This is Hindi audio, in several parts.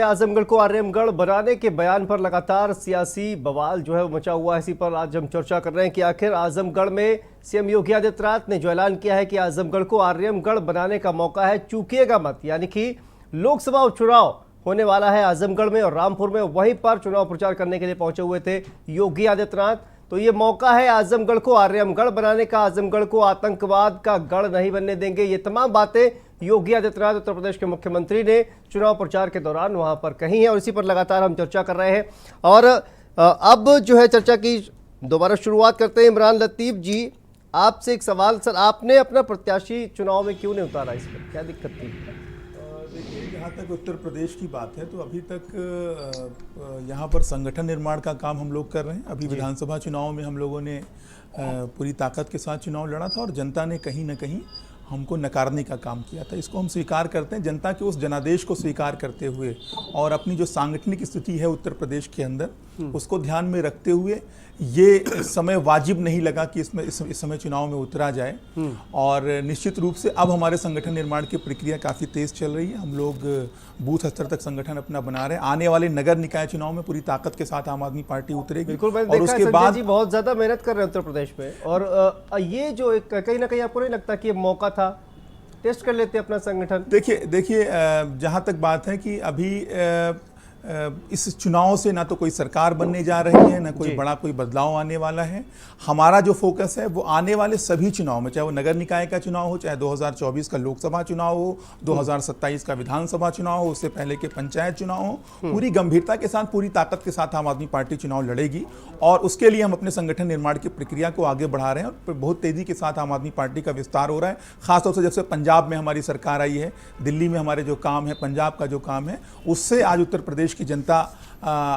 आजमगढ़ को आर्यमगढ़ बनाने के बयान पर लगातार सियासी बवाल जो है वो मचा हुआ है। इसी पर आज हम चर्चा कर रहे हैं कि आखिर आजमगढ़ में सीएम योगी आदित्यनाथ ने जो ऐलान किया है कि आजमगढ़ को आर्यमगढ़ बनाने का मौका है, चूकिएगा मत। यानी कि लोकसभा उपचुनाव होने वाला है आजमगढ़ में और रामपुर में, वहीं पर चुनाव प्रचार करने के लिए पहुंचे हुए थे योगी आदित्यनाथ। तो ये मौका है आजमगढ़ को आर्यमगढ़ बनाने का, आजमगढ़ को आतंकवाद का गढ़ नहीं बनने देंगे। ये तमाम बातें योगी आदित्यनाथ उत्तर प्रदेश के मुख्यमंत्री ने चुनाव प्रचार के दौरान वहां पर कही है और इसी पर लगातार हम चर्चा कर रहे हैं। और अब जो है चर्चा की दोबारा शुरुआत करते हैं। इमरान लतीफ जी, आपसे एक सवाल सर, आपने अपना प्रत्याशी चुनाव में क्यों नहीं उतारा? इस पर क्या दिक्कत थी? देखिए, जहाँ तक उत्तर प्रदेश की बात है तो अभी तक यहाँ पर संगठन निर्माण का काम हम लोग कर रहे हैं। अभी विधानसभा चुनाव में हम लोगों ने पूरी ताकत के साथ चुनाव लड़ा था और जनता ने कहीं ना कहीं हमको नकारने का काम किया था। इसको हम स्वीकार करते हैं। जनता के उस जनादेश को स्वीकार करते हुए और अपनी जो सांगठनिक स्थिति है उत्तर प्रदेश के अंदर उसको ध्यान में रखते हुए ये समय वाजिब नहीं लगा कि इस समय चुनाव में उतरा जाए। और निश्चित रूप से अब हमारे संगठन निर्माण की प्रक्रिया काफ़ी तेज चल रही है। हम लोग बूथ स्तर तक संगठन अपना बना रहे हैं। आने वाले नगर निकाय चुनाव में पूरी ताकत के साथ आम आदमी पार्टी उतरेगी। बिल्कुल, और उसके बाद जी बहुत ज्यादा मेहनत कर रहे हैं उत्तर प्रदेश में। और ये जो एक कहीं ना कहीं आपको नहीं लगता कि ये मौका था, टेस्ट कर लेते अपना संगठन? देखिए जहाँ तक बात है कि अभी इस चुनाव से ना तो कोई सरकार बनने जा रही है, ना कोई बड़ा कोई बदलाव आने वाला है। हमारा जो फोकस है वो आने वाले सभी चुनाव में, चाहे वो नगर निकाय का चुनाव हो, चाहे 2024 का लोकसभा चुनाव हो, 2027 का विधानसभा चुनाव हो, उससे पहले के पंचायत चुनाव हो, पूरी गंभीरता के साथ, पूरी ताकत के साथ आम आदमी पार्टी चुनाव लड़ेगी। और उसके लिए हम अपने संगठन निर्माण की प्रक्रिया को आगे बढ़ा रहे हैं और बहुत तेजी के साथ आम आदमी पार्टी का विस्तार हो रहा है। खासतौर से जब से पंजाब में हमारी सरकार आई है, दिल्ली में हमारे जो काम है, पंजाब का जो काम है, उससे आज उत्तर प्रदेश की जनता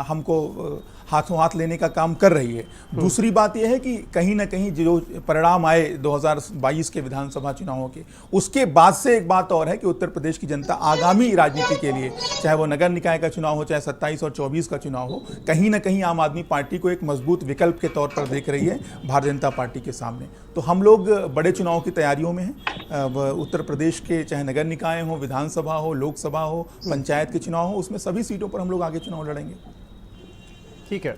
हमको हाथों हाथ लेने का काम कर रही है। दूसरी बात यह है कि कहीं ना कहीं जो परिणाम आए 2022 के विधानसभा चुनावों के, उसके बाद से एक बात और है कि उत्तर प्रदेश की जनता आगामी राजनीति के लिए, चाहे वो नगर निकाय का चुनाव हो, चाहे 27 और 24 का चुनाव हो, कहीं ना कहीं आम आदमी पार्टी को एक मजबूत विकल्प के तौर पर देख रही है भारतीय जनता पार्टी के सामने। तो हम लोग बड़े चुनाव की तैयारियों में हैं। उत्तर प्रदेश के चाहे नगर निकाय हो, विधानसभा हो, लोकसभा हो, पंचायत के चुनाव हो, उसमें सभी सीटों पर हम लोग आगे चुनाव लड़ेंगे। ठीक है।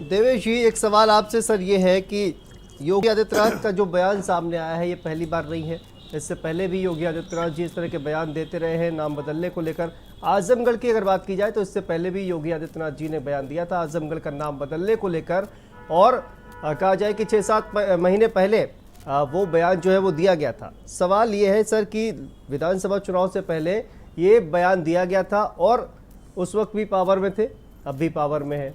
देवेश जी, एक सवाल आपसे सर ये है कि योगी आदित्यनाथ का जो बयान सामने आया है ये पहली बार नहीं है। इससे पहले भी योगी आदित्यनाथ जी इस तरह के बयान देते रहे हैं नाम बदलने को लेकर। आजमगढ़ की अगर बात की जाए तो इससे पहले भी योगी आदित्यनाथ जी ने बयान दिया था आजमगढ़ का नाम बदलने को लेकर। और कहा जाए कि 6-7 महीने पहले वो बयान जो है वो दिया गया था। सवाल ये है सर कि विधानसभा चुनाव से पहले ये बयान दिया गया था और उस वक्त भी पावर में थे, अब भी पावर में है,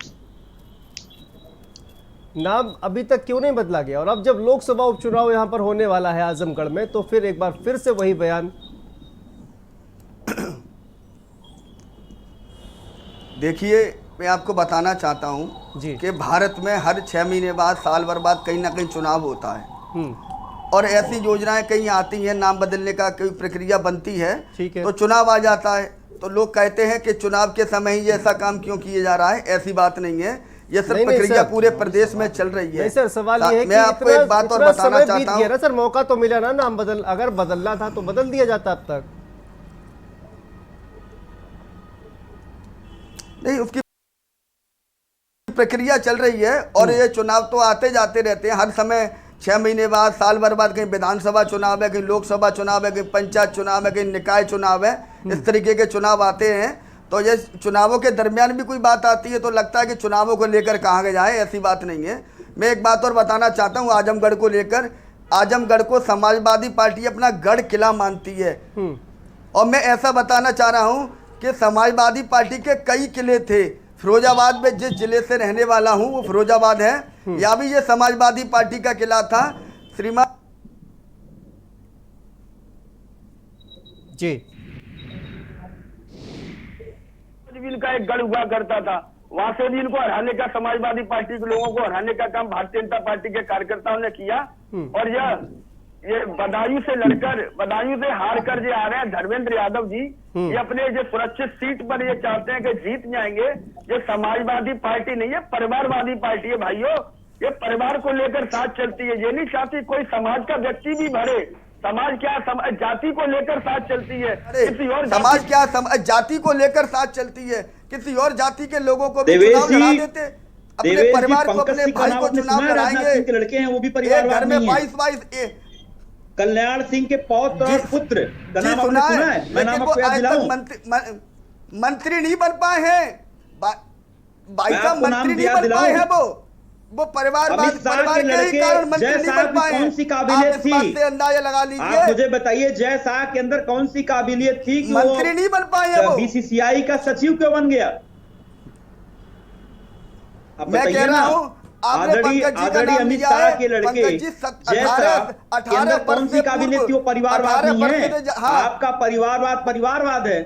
नाम अभी तक क्यों नहीं बदला गया? और अब जब लोकसभा उपचुनाव यहां पर होने वाला है आजमगढ़ में, तो फिर एक बार फिर से वही बयान। देखिए, मैं आपको बताना चाहता हूं कि भारत में हर 6 महीने बाद, साल भर बाद कहीं ना कहीं चुनाव होता है और ऐसी योजनाएं कहीं आती हैं, नाम बदलने का कोई प्रक्रिया बनती है, तो चुनाव आ जाता है। तो लोग कहते हैं कि चुनाव के समय ही ऐसा काम क्यों किया जा रहा है। ऐसी बात नहीं है, ये सब प्रक्रिया पूरे प्रदेश में चल रही है। नहीं सर, सवाल ये है मैं आपको एक बात और बताना चाहता हूँ सर, मौका तो मिला ना नाम बदल, अगर बदलना था तो बदल दिया जाता अब तक। नहीं, उसकी प्रक्रिया चल रही है और ये चुनाव तो आते जाते रहते हैं हर समय, 6 महीने बाद, साल भर बाद, कहीं विधानसभा चुनाव है, कहीं लोकसभा चुनाव है, कहीं पंचायत चुनाव है, कहीं निकाय चुनाव है। इस तरीके के चुनाव आते हैं। तो ये चुनावों के दरमियान भी कोई बात आती है तो लगता है कि चुनावों को लेकर कहा जाए, ऐसी बात नहीं है। मैं एक बात और बताना चाहता हूँ आजमगढ़ को लेकर। आजमगढ़ को समाजवादी पार्टी अपना गढ़ किला मानती है और मैं ऐसा बताना चाह रहा हूँ कि समाजवादी पार्टी के कई किले थे। फिरोजाबाद में जिस जिले से रहने वाला हूँ वो फिरोजाबाद है, या भी ये समाजवादी पार्टी का किला था। श्रीमान जी, का एक गढ़ हुआ करता था, वहां से भी इनको हराने का, समाजवादी पार्टी के लोगों को हराने का काम भारतीय जनता पार्टी के कार्यकर्ताओं ने किया। और ये बदायूं से लड़कर, बदायूं से हार कर जो आ रहे हैं धर्मेंद्र यादव जी, ये अपने जो सुरक्षित सीट पर ये चाहते हैं कि जीत जाएंगे। ये समाजवादी पार्टी नहीं है, परिवारवादी पार्टी है भाइयों। ये परिवार को लेकर साथ चलती है। ये नहीं चाहती कोई समाज का व्यक्ति भी भरे समाज क्या जाति को लेकर साथ चलती है, अरे किसी और समाज क्या जाति को लेकर साथ चलती है, किसी और जाति के लोगों को भी देवेश चुनाव जी, लड़ा देते, अपने देवेश जी, परिवार को, पंकज अपने सिंह का भाई नाम को आपने चुनाव सुना है? राजनाथ लड़ाएंगे। सिंह के लड़के हैं, वो भी एक परिवारवाद घर में नहीं है। 22 कल्याण सिंह के पौत्र और पुत्र का नाम आपने सुना सुना है, है? मैं नाम लेकिन वो आपको याद आज दिलाऊं? तक मंत्री नहीं बन पाए हैं। भाई साहब आपको नाम मंत्री नहीं याद बन पाए दिलाऊं? हैं, वो परिवार अमित शाह परिवार के के ही लड़के कारण मंत्री जय नहीं शाह बन की पाए कौन हैं। सी आप काबिलियत इस बात थी? से अंदाजा लगा आप लीजिए, मुझे बताइए, जय शाह के अंदर कौन सी काबिलियत थी कि मंत्री नहीं बन पाए हैं वो। बीसीसीआई का सचिव क्यों बन गया? अब मैं बताइए कह रहा ना। हूं, आपने पंकज जी का नाम अमित लिया शाह है। के लड़के पंकज जी जय शाह के अंदर कौन सी काबिलियत थी? वो परिवारवाद नहीं है। हाँ, आपका परिवारवाद है।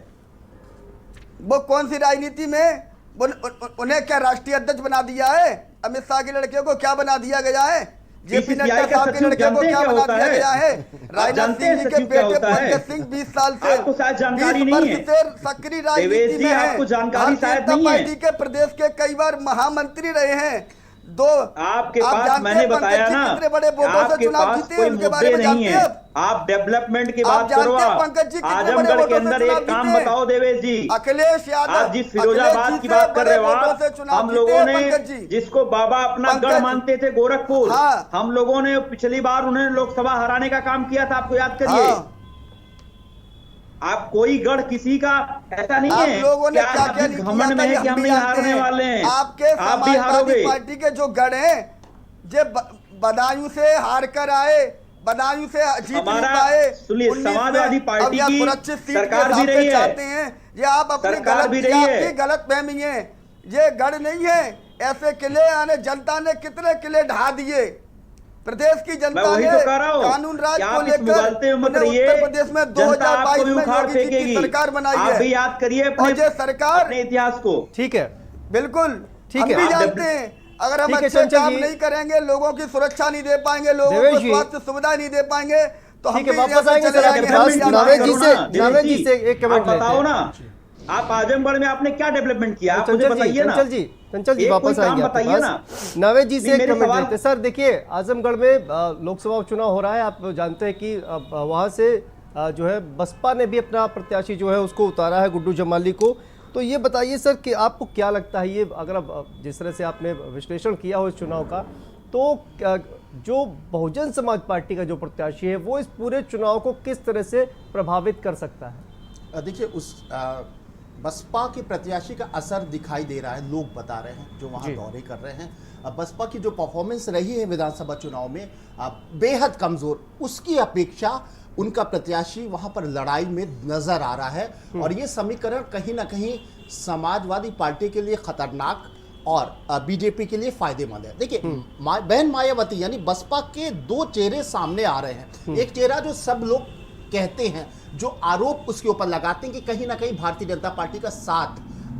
वो कौन सी राजनीति में उन्हें क्या राष्ट्रीय अध्यक्ष बना दिया है? अमित शाह के लड़के को क्या बना दिया गया है? जेपी नड्डा साहब के लड़के को क्या बना दिया गया है? राजनाथ सिंह जी के बेटे पंकज सिंह 20 साल से, आपको शायद जानकारी 20 नहीं है। वर्ष से सक्रिय राजनीति में है। आपको जानकारी भारतीय शायद जनता नहीं है। पार्टी के प्रदेश के कई बार महामंत्री रहे हैं। आपके आप पास जानते मैंने हैं बताया पंकज जी ना, कितने बड़े वोटों से आपके चुनाव पास जीते हैं, कोई उनके बारे मुद्दे में नहीं जानते है। हैं? आप डेवलपमेंट की आप बात करो। जानते हैं पंकज जी कितने बड़े आजमगढ़ के वोटों से अंदर चुनाव एक काम जीते हैं? बताओ देवेश जी, अखिलेश यादव, आज जिस फिरोजाबाद की बात कर रहे हो आप, हम लोगों ने जिसको बाबा अपना गढ़ मानते थे गोरखपुर, हाँ। हम लोगों ने पिछली बार उन्हें लोकसभा हराने का काम किया था, आपको याद करिए। हाँ। आप कोई गढ़ किसी का ऐसा नहीं आप है लोगों ने कि क्या आप क्या जिस नहीं घमंड में है कि हम नहीं हारने वाले हैं। आपके आप भी हारोगे। समाजवादी पार्टी के जो गढ़ हैं, जो बदायूं से हार कर आए, बदायूं से जीत नहीं हमारा पाए, सुनिए, 19 में समाजवादी पार्टी अब यह की सुरक्षित सीट सरकार के भी हिसाब रही से है। चाहते हैं। ये आप अपनी सरकार भी रही है। गलत फहमी है, ये गढ़ नहीं है। ऐसे किले आने जनता ने कितने किले ढा दिए। प्रदेश की जनता मैं वही ने तो कह रहा हूं कानून राज कि को आप इस लेकर मुगालते में मत उन्हें रहिए। उत्तर प्रदेश में जनता आपको 2022 भी में उखाड़ योगी जी की फेंकेगी। सरकार बनाई आप है। भी याद करिए और ये सरकार अपने इतिहास को। ठीक है, बिल्कुल ठीक हम है। भी आप जानते हैं, अगर हम ठीक है, अच्छे चंचल काम जी। नहीं करेंगे, लोगों की सुरक्षा नहीं दे पाएंगे, लोगों देवेश को जी। स्वास्थ्य सुविधा नहीं दे पाएंगे, तो हम ठीक है, भी यहाँ वापस से आएंगे चले सर आपके जाएंगे। पास। हम भी जानते नावेद हैं। जी से एक कमेंट लेते बताओ हैं। ना, आप आजमगढ़ में आपने क्या डेवलपमेंट किया? आप मुझे चंचल जी, बताइए ना। चंचल जी एक वापस कोई काम आएंगे आपके बताइए पास। नावेद जी से एक मेरे कमेंट सवाल- लेते हैं। सर देखिए, आजमगढ़ में लोकसभा चुनाव हो रहा है, आप जानते हैं कि वहां से जो है बसपा ने भी अपना प्रत्याशी जो है उसको उतारा है, गुड्डू जमाली को। तो ये बताइए सर कि आपको क्या लगता है, ये अगर आप जिस तरह से आपने विश्लेषण किया हो इस चुनाव का, तो जो बहुजन समाज पार्टी का जो प्रत्याशी है वो इस पूरे चुनाव को किस तरह से प्रभावित कर सकता है? देखिए, उस बसपा के प्रत्याशी का असर दिखाई दे रहा है, लोग बता रहे हैं जो वहाँ दौरे कर रहे हैं। अब बसपा की जो परफॉर्मेंस रही है विधानसभा चुनाव में बेहद कमज़ोर, उसकी अपेक्षा उनका प्रत्याशी वहाँ पर लड़ाई में नज़र आ रहा है। और ये समीकरण कहीं ना कहीं समाजवादी पार्टी के लिए खतरनाक और बीजेपी के लिए फायदेमंद है। देखिए, बहन मायावती यानी बसपा के दो चेहरे सामने आ रहे हैं। एक चेहरा जो सब लोग कहते हैं, जो आरोप उसके ऊपर लगाते हैं कि कहीं ना कहीं भारतीय जनता पार्टी का साथ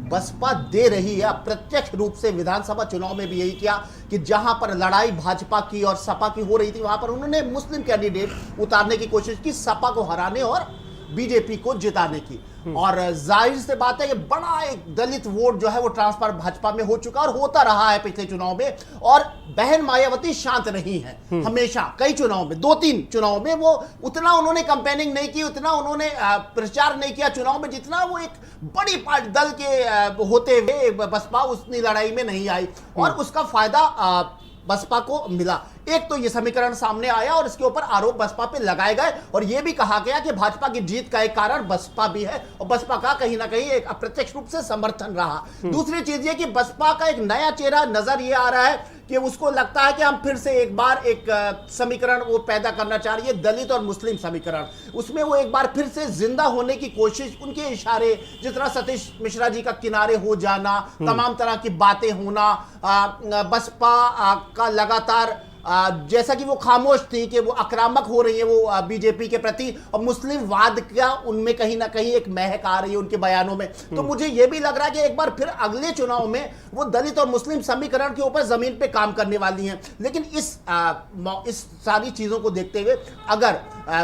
बसपा दे रही है। अप्रत्यक्ष रूप से विधानसभा चुनाव में भी यही किया कि जहां पर लड़ाई भाजपा की और सपा की हो रही थी, वहां पर उन्होंने मुस्लिम कैंडिडेट उतारने की कोशिश की, सपा को हराने और बीजेपी को जिताने की। और जाहिर से बात है कि बड़ा एक दलित वोट जो है वो ट्रांसफर भाजपा में हो चुका और होता रहा है पिछले चुनाव में। और बहन मायावती शांत रही हैं हमेशा, कई चुनाव में, 2-3 चुनाव में वो उतना उन्होंने कैंपेनिंग नहीं की, उतना उन्होंने प्रचार नहीं किया चुनाव में, जितना वो एक बड़ी पार्टी दल के होते हुए बसपा उतनी लड़ाई में नहीं आई। और उसका फायदा बसपा को मिला। एक तो ये समीकरण सामने आया और इसके ऊपर आरोप बसपा पे लगाए गए और ये भी कहा गया कि भाजपा की जीत का एक कारण बसपा भी है और बसपा का कहीं ना कहीं एक अप्रत्यक्ष रूप से समर्थन रहा। दूसरी चीज ये कि बसपा का एक नया चेहरा नजर ये आ रहा है कि उसको लगता है कि हम फिर से एक बार एक समीकरण वो पैदा करना चाह रही है, दलित और मुस्लिम समीकरण। उसमें वो एक बार फिर से जिंदा होने की कोशिश, उनके इशारे, जिस तरह सतीश मिश्रा जी का किनारे हो जाना, तमाम तरह की बातें होना, बसपा का लगातार जैसा कि वो खामोश थी कि वो आक्रामक हो रही है वो बीजेपी के प्रति, और मुस्लिम वाद का उनमें कहीं ना कहीं एक महक आ रही है उनके बयानों में। तो मुझे ये भी लग रहा है कि एक बार फिर अगले चुनाव में वो दलित और मुस्लिम समीकरण के ऊपर जमीन पे काम करने वाली हैं। लेकिन इस सारी चीजों को देखते हुए अगर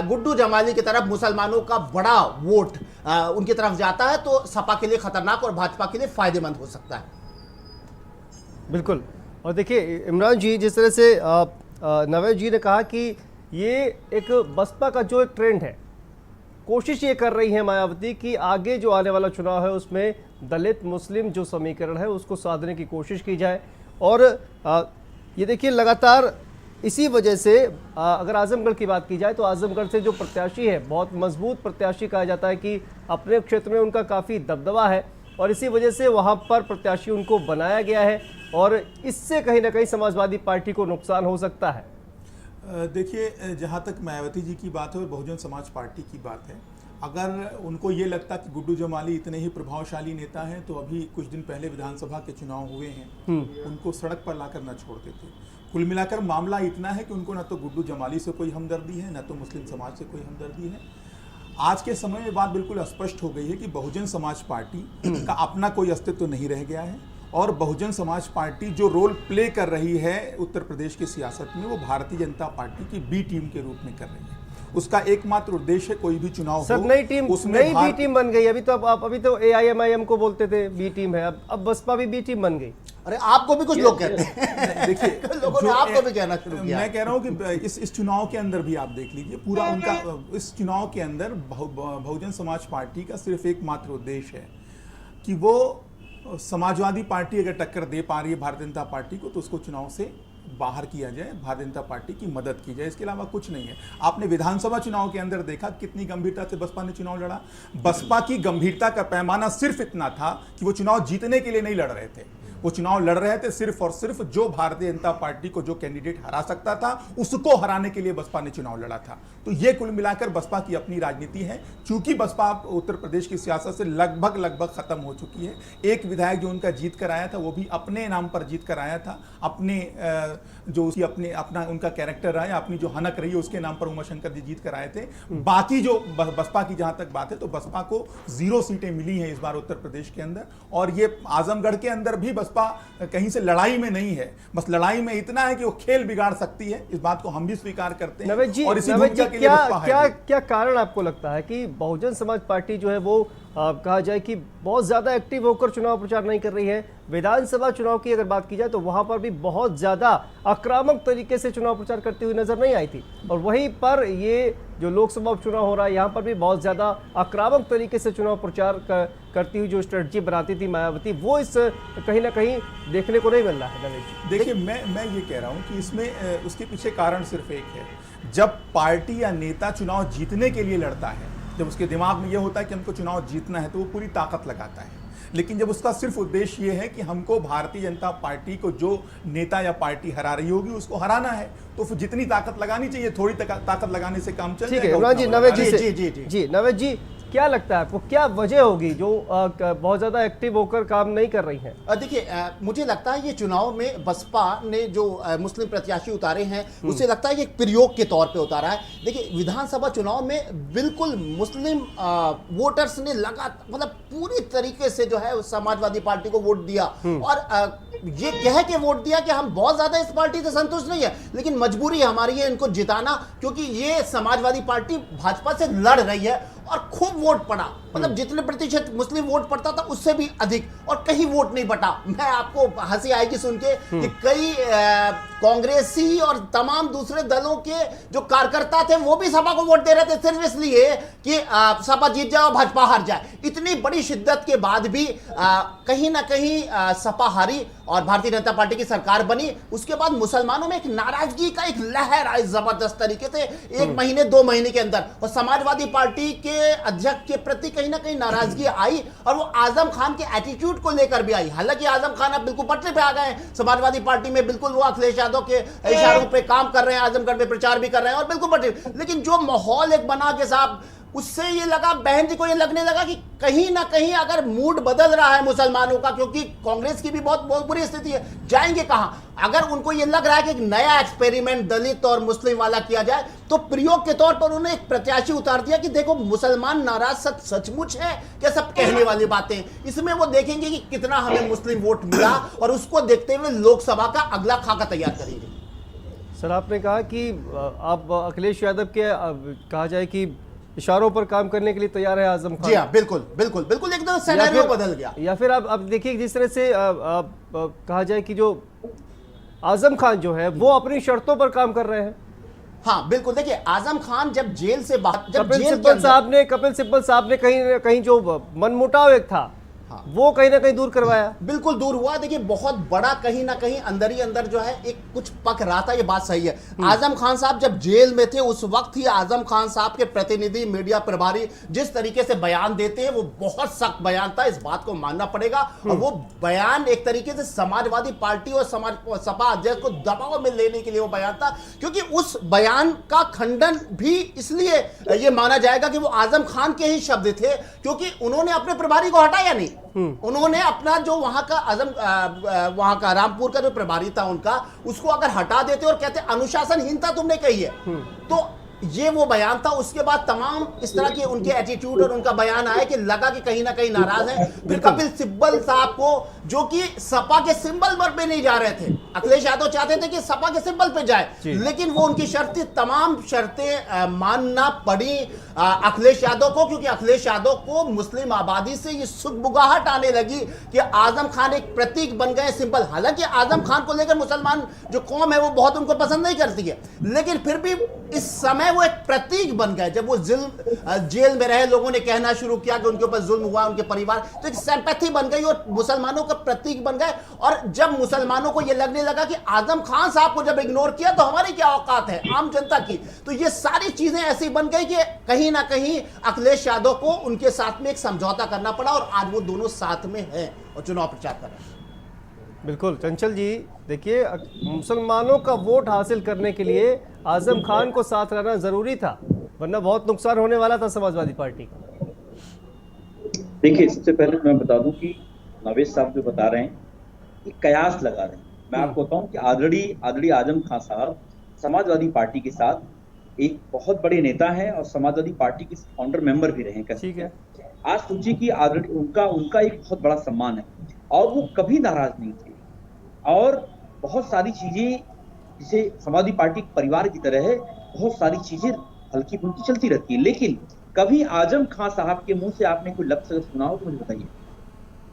गुड्डू जमाली की तरफ मुसलमानों का बड़ा वोट उनकी तरफ जाता है तो सपा के लिए खतरनाक और भाजपा के लिए फायदेमंद हो सकता है। बिल्कुल। और देखिए इमरान जी, जिस तरह से नवेद जी ने कहा कि ये एक बसपा का जो एक ट्रेंड है, कोशिश ये कर रही है मायावती कि आगे जो आने वाला चुनाव है उसमें दलित मुस्लिम जो समीकरण है उसको साधने की कोशिश की जाए। और ये देखिए लगातार इसी वजह से अगर आजमगढ़ की बात की जाए तो आजमगढ़ से जो प्रत्याशी है बहुत मजबूत प्रत्याशी कहा जाता है कि अपने क्षेत्र में उनका काफ़ी दबदबा है और इसी वजह से वहाँ पर प्रत्याशी उनको बनाया गया है और इससे कहीं ना कहीं समाजवादी पार्टी को नुकसान हो सकता है। देखिए, जहाँ तक मायावती जी की बात है और बहुजन समाज पार्टी की बात है, अगर उनको ये लगता कि गुड्डू जमाली इतने ही प्रभावशाली नेता हैं तो अभी कुछ दिन पहले विधानसभा के चुनाव हुए हैं, उनको सड़क पर लाकर न छोड़ते थे। कुल मिलाकर मामला इतना है कि उनको न तो गुड्डू जमाली से कोई हमदर्दी है, न तो मुस्लिम समाज से कोई हमदर्दी है। आज के समय में बात बिल्कुल स्पष्ट हो गई है कि बहुजन समाज पार्टी का अपना कोई अस्तित्व नहीं रह गया है और बहुजन समाज पार्टी जो रोल प्ले कर रही है उत्तर प्रदेश की सियासत में वो भारतीय जनता पार्टी की बी टीम के रूप में कर रही है। उसका एकमात्र उद्देश्य कोई भी चुनाव सर, हो, नई टीम उसमें नई बी टीम बन गई। अभी तो आप अभी तो AIMIM को बोलते थे बी टीम है, अब बसपा भी बी टीम बन गई। अरे आपको भी कुछ लोग कहते हैं। देखिए, लोगों ने आपको भी कहना शुरू किया। मैं कह रहा हूं कि इस चुनाव के अंदर भी आप देख लीजिए, पूरा उनका इस चुनाव के अंदर बहुजन समाज पार्टी का सिर्फ एकमात्र उद्देश्य है कि वो समाजवादी पार्टी अगर टक्कर दे पा रही है भारतीय जनता पार्टी को तो उसको चुनाव से बाहर किया जाए, भारतीय जनता पार्टी की मदद की जाए, इसके अलावा कुछ नहीं है। आपने विधानसभा चुनाव के अंदर देखा कितनी गंभीरता से बसपा ने चुनाव लड़ा। बसपा की गंभीरता का पैमाना सिर्फ इतना था कि वो चुनाव जीतने के लिए नहीं लड़ रहे थे, वो चुनाव लड़ रहे थे सिर्फ और सिर्फ जो भारतीय जनता पार्टी को जो कैंडिडेट हरा सकता था उसको हराने के लिए बसपा ने चुनाव लड़ा था। तो ये कुल मिलाकर बसपा की अपनी राजनीति है। चूंकि बसपा उत्तर प्रदेश की सियासत से लगभग खत्म हो चुकी है। एक विधायक जो उनका जीत कर आया था वो भी अपने नाम पर जीत कर आया था, अपने जो उसकी अपना उनका कैरेक्टर रहा है, अपनी जो हनक रही है उसके नाम पर उमाशंकर जी जीत कर आए थे। बाकी जो बसपा की जहां तक बात है तो बसपा को 0 सीटें मिली हैं इस बार उत्तर प्रदेश के अंदर और ये आजमगढ़ के अंदर भी बसपा कहीं से लड़ाई में नहीं है, बस लड़ाई में इतना है कि वो खेल बिगाड़ सकती है, इस बात को हम भी स्वीकार करते हैं। और इसी भूमिका के लिए बसपा है। क्या कारण आपको लगता है कि बहुजन समाज पार्टी जो है वो कहा जाए कि बहुत ज्यादा एक्टिव होकर चुनाव प्रचार नहीं कर रही है? विधानसभा चुनाव की अगर बात की जाए तो वहां पर भी बहुत ज्यादा आक्रामक तरीके से चुनाव प्रचार करती हुई नजर नहीं आई थी और वहीं पर ये जो लोकसभा चुनाव हो रहा है यहाँ पर भी बहुत ज्यादा आक्रामक तरीके से चुनाव प्रचार करती हुई जो स्ट्रेटजी बनाती थी मायावती, वो इस कहीं ना कहीं देखने को नहीं मिल रहा है। देखिए, मैं ये कह रहा हूँ कि इसमें उसके पीछे कारण सिर्फ एक है। जब पार्टी या नेता चुनाव जीतने के लिए लड़ता है, जब उसके दिमाग में यह होता है कि हमको चुनाव जीतना है तो वो पूरी ताकत लगाता है। लेकिन जब उसका सिर्फ उद्देश्य ये है कि हमको भारतीय जनता पार्टी को जो नेता या पार्टी हरा रही होगी उसको हराना है तो फिर जितनी ताकत लगानी चाहिए थोड़ी ताकत लगाने से काम चल जाएगा। ठीक है जी, नवेद जी नवेद जी क्या लगता है आपको, क्या वजह होगी जो बहुत ज्यादा एक्टिव होकर काम नहीं कर रही है? देखिए, मुझे लगता है ये चुनाव में बसपा ने जो मुस्लिम प्रत्याशी उतारे हैं उसे लगता है कि एक प्रयोग के तौर पे उतारा है। देखिए, विधानसभा चुनाव में बिल्कुल मुस्लिम वोटर्स ने मतलब पूरी तरीके से जो है समाजवादी पार्टी को वोट दिया और ये कह के वोट दिया कि हम बहुत ज्यादा इस पार्टी से संतुष्ट नहीं है लेकिन मजबूरी हमारी है इनको जिताना, क्योंकि ये समाजवादी पार्टी भाजपा से लड़ रही है और खूब वोट पड़ा, मतलब जितने प्रतिशत मुस्लिम वोट पड़ता था उससे भी अधिक और कहीं वोट नहीं बटा। मैं आपको हंसी आएगी सुन के कि कई कांग्रेसी और तमाम दूसरे दलों के जो कार्यकर्ता थे वो भी सपा को वोट दे रहे थे सिर्फ इसलिए कि सपा जीत जाए और भाजपा हार जाए। इतनी बड़ी शिद्दत के बाद भी कहीं ना कहीं सपा हारी और भारतीय जनता पार्टी की सरकार बनी। उसके बाद मुसलमानों में एक नाराजगी का एक लहर आई जबरदस्त तरीके से 1 महीने 2 महीने के अंदर और समाजवादी पार्टी के अध्यक्ष के प्रति कहीं ना कहीं नाराजगी आई और वो आजम खान के एटीट्यूड को लेकर भी आई। हालांकि आजम खान अब बिल्कुल पटरी पे आ गए हैं, समाजवादी पार्टी में बिल्कुल वो अखिलेश यादव के इशारों पे काम कर रहे हैं, आजमगढ़ में प्रचार भी कर रहे हैं और बिल्कुल पटरी। लेकिन जो माहौल एक बना के साहब उससे ये लगा, बहन जी को ये लगने लगा कि कहीं ना कहीं अगर मूड बदल रहा है मुसलमानों का, क्योंकि कांग्रेस की भी बहुत बुरी स्थिति है, जाएंगे कहां? अगर उनको ये लग रहा है कि एक नया एक्सपेरिमेंट दलित और मुस्लिम वाला किया जाए तो प्रयोग के तौर पर उन्होंने एक प्रत्याशी उतार दिया कि देखो मुसलमान नाराज सचमुच है क्या, सब कहने वाली बातें। इसमें वो देखेंगे कि कितना हमें मुस्लिम वोट मिला और उसको देखते हुए लोकसभा का अगला खाका तैयार करेंगे। सर, आपने कहा कि आप अखिलेश यादव के कहा जाए कि इशारों पर काम करने के लिए तैयार है आजम खान। जी हाँ, बिल्कुल एकदम सिनेरियो बदल गया। या फिर आप देखिए जिस तरह से कहा जाए कि जो आजम खान जो है वो अपनी शर्तों पर काम कर रहे हैं। हाँ बिल्कुल, देखिए आजम खान जब जेल से बाहर, जब कपिल जेल के सिब्बल अंदर, साहब ने कहीं न कहीं जो मनमुटाव एक था, हाँ। वो कहीं ना कहीं दूर करवाया। बिल्कुल दूर हुआ। देखिए बहुत बड़ा कहीं ना कहीं अंदर ही अंदर जो है एक कुछ पक रहा था, ये बात सही है। आजम खान साहब जब जेल में थे उस वक्त ही आजम खान साहब के प्रतिनिधि, मीडिया प्रभारी जिस तरीके से बयान देते हैं वो बहुत सख्त बयान था, इस बात को मानना पड़ेगा। और वो बयान एक तरीके से समाजवादी पार्टी और सपा अध्यक्ष को दबाव में लेने के लिए वो बयान था, क्योंकि उस बयान का खंडन भी इसलिए ये माना जाएगा कि वो आजम खान के ही शब्द थे, क्योंकि उन्होंने अपने प्रभारी को हटाया नहीं। उन्होंने अपना जो वहां का वहां का रामपुर का जो प्रभारी था उनका, उसको अगर हटा देते और कहते अनुशासनहीनता तुमने कही है, तो ये वो बयान था। उसके बाद तमाम इस तरह के उनके एटीट्यूड और उनका बयान आया कि लगा कि कहीं ना कहीं नाराज है। फिर कपिल सिब्बल साहब को, जो कि सपा के सिंबल पर पे नहीं जा रहे थे, अखिलेश यादव चाहते थे कि सपा के सिंबल पे जाए, लेकिन वो उनकी शर्तें, तमाम शर्तें मानना पड़ी अखिलेश यादव को, क्योंकि अखिलेश यादव को मुस्लिम आबादी से ये सुगबुगाहट आने लगी कि आजम खान एक प्रतीक बन गए, सिंबल। हालांकि आजम खान को लेकर मुसलमान जो कौम है वो बहुत उनको पसंद नहीं करती है, लेकिन फिर भी इस समय वो एक प्रतीक बन गए। जब वो जेल में रहे, लोगों ने कहना शुरू किया कि उनके ऊपर जुल्म हुआ, उनके परिवार, तो एक सिंपैथी बन गई और मुसलमानों का प्रतीक बन गए। और जब मुसलमानों को यह लगने लगा कि आजम खान साहब को जब इग्नोर किया तो हमारी क्या औकात है आम जनता की, तो ये सारी चीजें ऐसी बन गई कि कहीं ना कहीं अखिलेश यादव को उनके साथ में एक समझौता करना पड़ा, और आज वो दोनों साथ में हैं और चुनाव प्रचार कर रहे हैं। बिल्कुल चंचल जी, देखिए मुसलमानों का वोट हासिल करने के लिए आजम खान को साथ रहना जरूरी था, वरना बहुत नुकसान होने वाला था समाजवादी पार्टी का। देखिए, सबसे पहले मैं बता दूं कि नवेश साहब जो बता रहे हैं ये कयास लगा रहे हैं। मैं आपको बताऊं कि आदरणीय आजम खान साहब समाजवादी पार्टी के साथ एक बहुत बड़े नेता हैं और समाजवादी पार्टी के फाउंडर मेंबर भी रहे हैं। ठीक है, आज सोचिए कि उनका एक बहुत बड़ा सम्मान है और वो कभी नाराज नहीं थे, और बहुत सारी चीजें जिसे समाजवादी पार्टी परिवार की तरह है, बहुत सारी चीजें हल्की फुल्की चलती रहती है, लेकिन कभी आजम खान साहब के मुंह से आपने कोई लफ्ज सुना हो तो मुझे बताइए।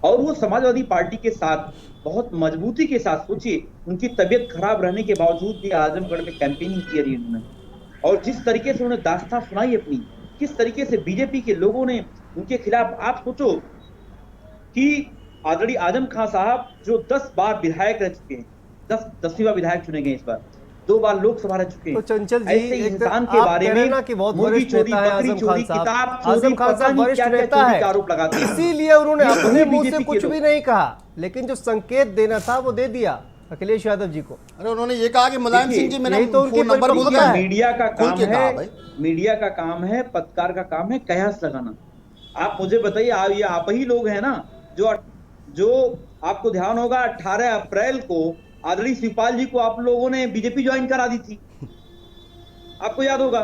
और वो समाजवादी पार्टी के साथ बहुत मजबूती के साथ, सोचिए उनकी तबीयत खराब रहने के बावजूद भी आजमगढ़ में कैंपेनिंग की रही उन्होंने, और जिस तरीके से उन्होंने दास्तां सुनाई अपनी, किस तरीके से बीजेपी के लोगों ने उनके खिलाफ, आप सोचो कि आदरणीय आजम खान साहब जो 10 बार विधायक रह चुके हैं, 10वीं बार विधायक चुने गए, इस बार 2 बार लोकसभा रह चुके हैं। तो चंचल जी, ऐसे इंसान के बारे में मुर्गी चोरी, बकरी चोरी, किताब चोरी, आजम खान साहब वरिष्ठ नेता है, आरोप लगाते हैं, इसीलिए उन्होंने अपने मुंह से कुछ भी नहीं कहा, लेकिन जो संकेत देना था वो दे दिया अखिलेश यादव जी को। अरे उन्होंने ये कहा कि मुलायम सिंह जी मैंने तो फोन नंबर बोल दिया है। मीडिया का काम है, मीडिया का काम है, पत्रकार का काम है कयास लगाना। आप मुझे बताइए, ये आप ही लोग हैं ना जो आपको ध्यान होगा 18 अप्रैल को आदरणीय शिवपाल जी को आप लोगों ने बीजेपी ज्वाइन करा दी थी, आपको याद होगा।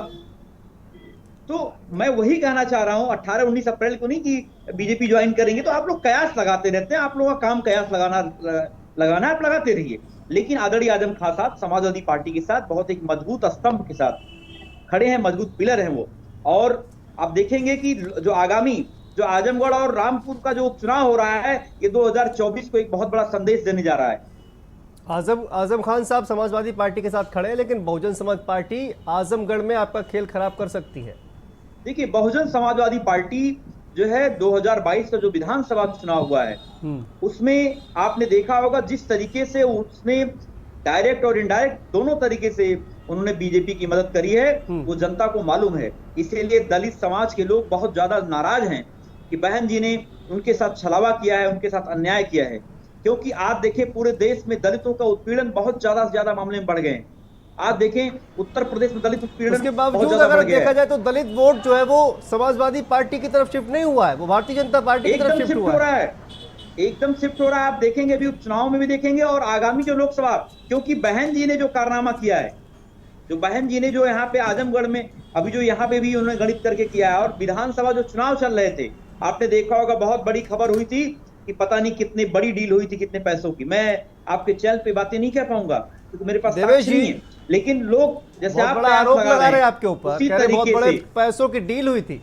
तो मैं वही कहना चाह रहा हूं, 18-19 अप्रैल को नहीं कि बीजेपी ज्वाइन करेंगे, तो आप लोग कयास लगाते रहते हैं, आप लोगों का काम कयास लगाना, आप लगाते रहिए। लेकिन आदरणीय आजम खान साहब समाजवादी पार्टी के साथ बहुत एक मजबूत स्तंभ के साथ खड़े हैं, मजबूत पिलर हैं वो। और आप देखेंगे कि जो आगामी जो आजमगढ़ और रामपुर का जो उपचुनाव हो रहा है, ये 2024 को एक बहुत बड़ा संदेश देने जा रहा है। आजम खान साहब समाजवादी पार्टी के साथ खड़े हैं, लेकिन बहुजन समाज पार्टी आजमगढ़ में आपका खेल खराब कर सकती है। देखिए, बहुजन समाजवादी पार्टी जो है 2022 का जो विधानसभा चुनाव हुआ है, उसमें आपने देखा होगा जिस तरीके से उसने डायरेक्ट और इनडायरेक्ट दोनों तरीके से उन्होंने बीजेपी की मदद करी है, वो जनता को मालूम है। इसीलिए दलित समाज के लोग बहुत ज्यादा नाराज हैं कि बहन जी ने उनके साथ छलावा किया है, उनके साथ अन्याय किया है। क्योंकि आप देखें पूरे देश में दलितों का उत्पीड़न बहुत ज्यादा से ज्यादा मामले में बढ़ गए हैं। आप देखें उत्तर प्रदेश में दलित उत्पीड़न उसके बावजूद अगर देखा जाए तो दलित वोट जो है वो समाजवादी पार्टी की तरफ शिफ्ट नहीं हुआ है, वो भारतीय जनता पार्टी की तरफ शिफ्ट हो रहा है, एकदम शिफ्ट हो रहा है। आप देखेंगे अभी उपचुनाव में भी देखेंगे और आगामी जो लोकसभा, क्योंकि बहन जी ने जो कारनामा किया है, जो बहन जी ने जो यहाँ पे आजमगढ़ में अभी जो यहाँ पे भी उन्होंने गणित करके किया है, और विधानसभा जो चुनाव चल रहे थे, आपने देखा होगा बहुत बड़ी खबर हुई थी कि पता नहीं कितनी बड़ी डील हुई थी, कितने पैसों की। मैं आपके चैनल पे बातें नहीं कह पाऊंगा क्योंकि मेरे पास साक्ष्य नहीं है, लेकिन लोग जैसे आप आरोप लगा रहे हैं आपके ऊपर, उसी तरीके से पैसों की डील हुई थी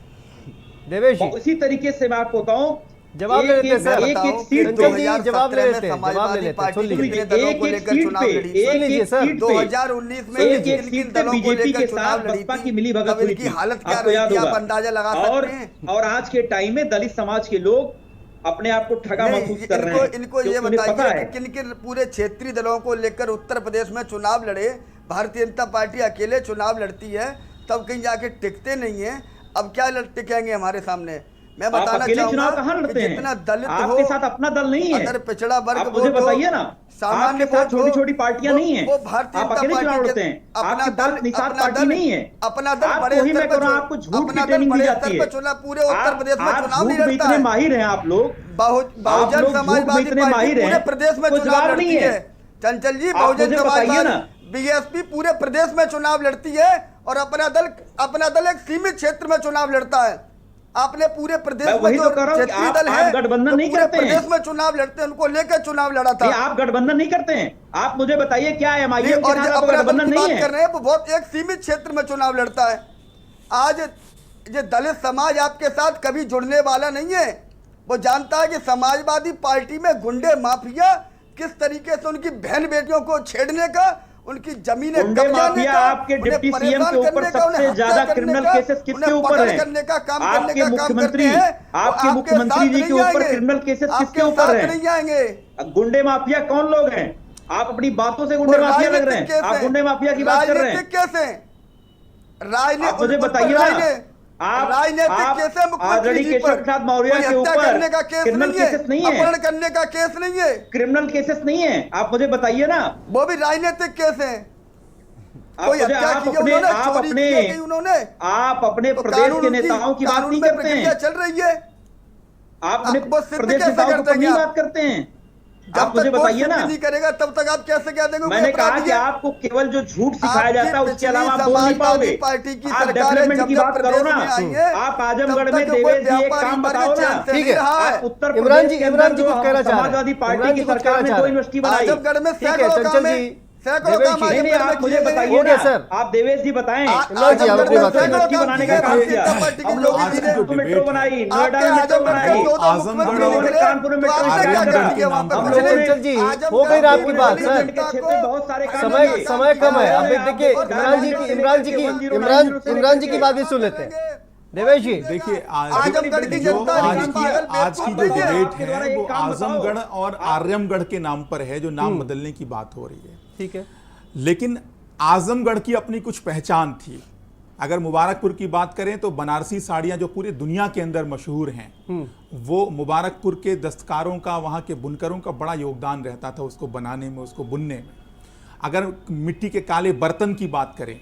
देवेश जी। उसी तरीके से मैं आपको बताऊं जवाब ले लेते हैं सर। एक एक सीट पे चंचल जी जवाब ले लेते हैं, जवाब ले लेते हैं। सुन लीजिए, एक एक सीट पे, सुन लीजिए सर। 2019 में एक एक सीट पे बीजेपी के साथ बसपा की मिली भगत हुई थी, हालत क्या आपको रही याद थी, आप होगा। अंदाजा लगा और सकते हैं। और आज के टाइम में दलित समाज के लोग अपने आप को ठगा महसूस कर रहे हैं। इनको ये क्योंकि उन्हें पता बताइए है कि किन किन पूरे क्षेत्रीय दलों को लेकर उत्तर प्रदेश में चुनाव लड़े। भारतीय जनता पार्टी अकेले चुनाव लड़ती है, तब कहीं जाके टिकते नहीं है। अब क्या टिकेंगे हमारे सामने? मैं आप बताना अकेले चाहूंगा चुनाव कहाँ लड़ते कि हैं? जितना दलित हो, आपके साथ अपना दल नहीं है, अगर पिछड़ा वर्ग आप मुझे वोट हो, बताइए ना। सामान्य आपके साथ वोट हो, छोटी छोटी पार्टियां नहीं है, वो भारतीय आप जनता अकेले चुनाव पार्टी लड़ते के हैं। अपना आपके दल, पास निषाद अपना पार्टी दल, नहीं है। अपना दल आपको बड़े ही मैं स्तर कह रहा हूं, पर आपको झूठ की अपना दल ट्रेनिंग दी बड़े जाती स्तर है। पर चुनाव पूरे उत्तर प्रदेश में आप चुनाव नहीं झूठ में लड़ता इतने है। माहिर हैं आप लोग, बहुजन लोग समाजवादी झूठ में इतने पार्टी माहिर हैं, पूरे प्रदेश में कोई चुनाव जवाब लड़ती नहीं है। है। चंचल जी, आप बहुजन मुझे बताइए समाजवादी ना। बीएसपी पूरे प्रदेश में चुनाव लड़ती है और अपना दल एक सीमित क्षेत्र में चुनाव लड़ता है। आपने पूरे प्रदेश मैं में वही जो तो कह रहा हूं कि क्षेत्रीय आप दल है, गठबंधन जो नहीं पूरे करते हैं। प्रदेश में चुनाव लड़ते हैं, उनको लेकर चुनाव लड़ा था। ये आप गठबंधन नहीं करते हैं। आप मुझे बताइए क्या एमआईएम के और साथ जो आपका अपना दल गठबंधन की नहीं बात है? कर रहे हैं, वो बहुत एक सीमित क्षेत्र में चुनाव लड़ता है। आज ये दलित समाज आपके साथ कभी जुड़ने वाला नहीं है। वो जानता है कि समाजवादी पार्टी में गुंडे माफिया किस तरीके से उनकी बहन बेटियों को छेड़ने का, उनकी जमीनें गुंडे कब्जाने माफिया का, आपके उन्हें डिप्टी सीएम परेशान के ऊपर करने का, उन्हें सबसे हत्या ज्यादा करने क्रिमिनल का, केसेस किसके उन्हें ऊपर पकड़ हैं? करने का काम करने आपके का काम मुख्यमंत्री, करते हैं। वो आपके आपके मुख्यमंत्री साथ जी के नहीं ऊपर आएंगे। क्रिमिनल केसेस आपके किसके ऊपर साथ हैं? नहीं आएंगे। गुंडे माफिया कौन लोग हैं? आप अपनी बातों से गुंडे माफिया लग रहे हैं। आप गुंडे माफिया की बात कर रहे हैं। राजनीतिक कैसे? आप मुझे बताइए ना। आप राजनीतिक कैसे मुख्यमंत्री जी केशव पर प्रसाद मौर्य कोई के हत्या ऊपर करने का केस क्रिमिनल नहीं है, केसेस नहीं है, अपहरण करने का केस नहीं है, क्रिमिनल केसेस नहीं है। आप मुझे बताइए ना। वो भी राजनीतिक केस है। कोई आप हत्या की है उन्होंने, चोरी की है कहीं उन्होंने, आप अपने तो प्रदेश कानून के की- नेताओं की बात कानून नहीं में करते प्रक्रिया हैं। चल रही है। आप अपने वो सिद्ध प्रदेश कैसे नेताओं को करते हैं नहीं आप? बात करते हैं। जब आप मुझे तक कोई बताइए ना। सिद्ध नहीं करेगा तब तक आप कैसे कह देंगे मैंने कहा कि आपको केवल जो झूठ सिखाया जाता है उसके अलावा आप बोल नहीं पाओगे। पार्टी की आप सरकार डेवलपमेंट की बात करो ना। आप आजमगढ़ में देवेश जी एक काम बताओ ना। ठीक है। आप उत्तर इमरान प्रदेश जी के अंदर जो कुछ कहना चाह रहे हैं। समाजवादी पार्टी इमरान की जी कुछ सरकार कहना ने चाह दो रहे हैं। यूनिवर्सिटी बनाई। आजमगढ़ में ठीक है, सैकड़ों चंचल काम है, जी, सैकड़ों देवेश काम जी। नहीं नहीं, आजमगढ़ आप में मुझे किए गए। बताइए हो गया ना। सर। आप देवेश जी बताएं। इमरान जी, आप अपनी बात करें। यूनिवर्सिटी बनाने का काम किया। हम लोगों आज ने की जो दिल्ली में मेट्रो डिबेट है, बनाई, नोएडा आपके में मेट्रो आजमगढ़ बनाई। के दो आजमगढ़ मुख्यमंत्री और निकले, कानपुर में तो आपने मेट्रो क्या बनाई। किया वहाँ पर? हम कुछ लोगों नहीं। ने- चंचल जी, आजमगढ़ हो गई ना आपकी के बात, दलित सर। जनता को बहुत सारे काम समय किए। समय कम है। अब आप देखिए और इमरान जी की इमरान जी की बात भी सुन लेते हैं। देवेश जी, देखिए आजमगढ़ की जो जनता आज लेकिन की पागल आज की जो बेवकूफ नहीं है। डिबेट है वो आजमगढ़ और आर्यमगढ़ के नाम पर है, जो नाम बदलने की बात हो रही है। ठीक है। लेकिन आजमगढ़ की अपनी कुछ पहचान थी। अगर मुबारकपुर की बात करें तो बनारसी साड़ियां जो पूरी दुनिया के अंदर मशहूर हैं, वो मुबारकपुर के दस्तकारों का, वहाँ के बुनकरों का बड़ा योगदान रहता था उसको बनाने में, उसको बुनने में। अगर मिट्टी के काले बर्तन की बात करें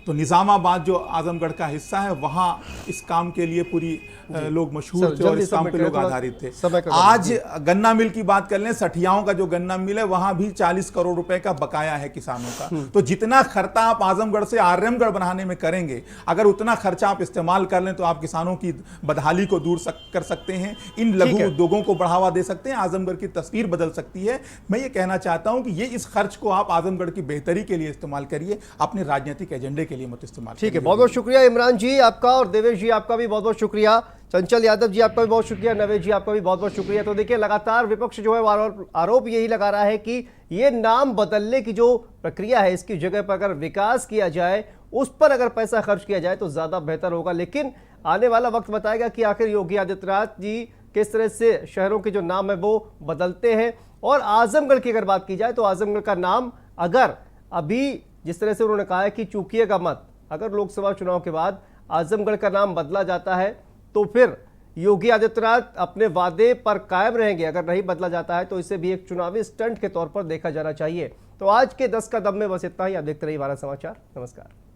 तो निज़ामाबाद जो आजमगढ़ का हिस्सा है, वहाँ इस काम के लिए पूरी लोग मशहूर थे और इस काम पे लोग आधारित थे। आज गन्ना मिल की बात कर लें, सठियाओं का जो गन्ना मिल है वहाँ भी 40 करोड़ रुपए का बकाया है किसानों का। तो जितना खर्चा आप आजमगढ़ से आर्यमगढ़ बनाने में करेंगे, अगर उतना खर्चा आप इस्तेमाल कर लें तो आप किसानों की बदहाली को दूर कर सकते हैं, इन लघु उद्योगों को बढ़ावा दे सकते हैं, आजमगढ़ की तस्वीर बदल सकती है। मैं ये कहना चाहता हूं कि ये इस खर्च को आप आजमगढ़ की बेहतरी के लिए इस्तेमाल करिए, अपने राजनीतिक एजेंडे के लिए मत इस्तेमाल। ठीक है, बहुत बहुत शुक्रिया इमरान जी आपका, और देवेश जी आपका भी बहुत बहुत शुक्रिया, चंचल यादव जी आपका भी बहुत शुक्रिया, नवेश जी आपका भी बहुत बहुत शुक्रिया। तो देखिए लगातार विपक्ष जो है आरोप यही लगा रहा है कि ये नाम बदलने की जो प्रक्रिया है, इसकी जगह पर अगर विकास किया जाए, उस पर अगर पैसा खर्च किया जाए तो ज्यादा बेहतर होगा। लेकिन आने वाला वक्त बताएगा कि आखिर योगी आदित्यनाथ जी किस तरह से शहरों के जो नाम है वो बदलते हैं। और आजमगढ़ की अगर बात की जाए तो आजमगढ़ का नाम अगर अभी जिस तरह से उन्होंने कहा है कि चूकिएगा मत, अगर लोकसभा चुनाव के बाद आजमगढ़ का नाम बदला जाता है तो फिर योगी आदित्यनाथ अपने वादे पर कायम रहेंगे। अगर नहीं बदला जाता है तो इसे भी एक चुनावी स्टंट के तौर पर देखा जाना चाहिए। तो आज के 10 का दम में बस इतना ही। आप देखते रहिए भारत समाचार। नमस्कार।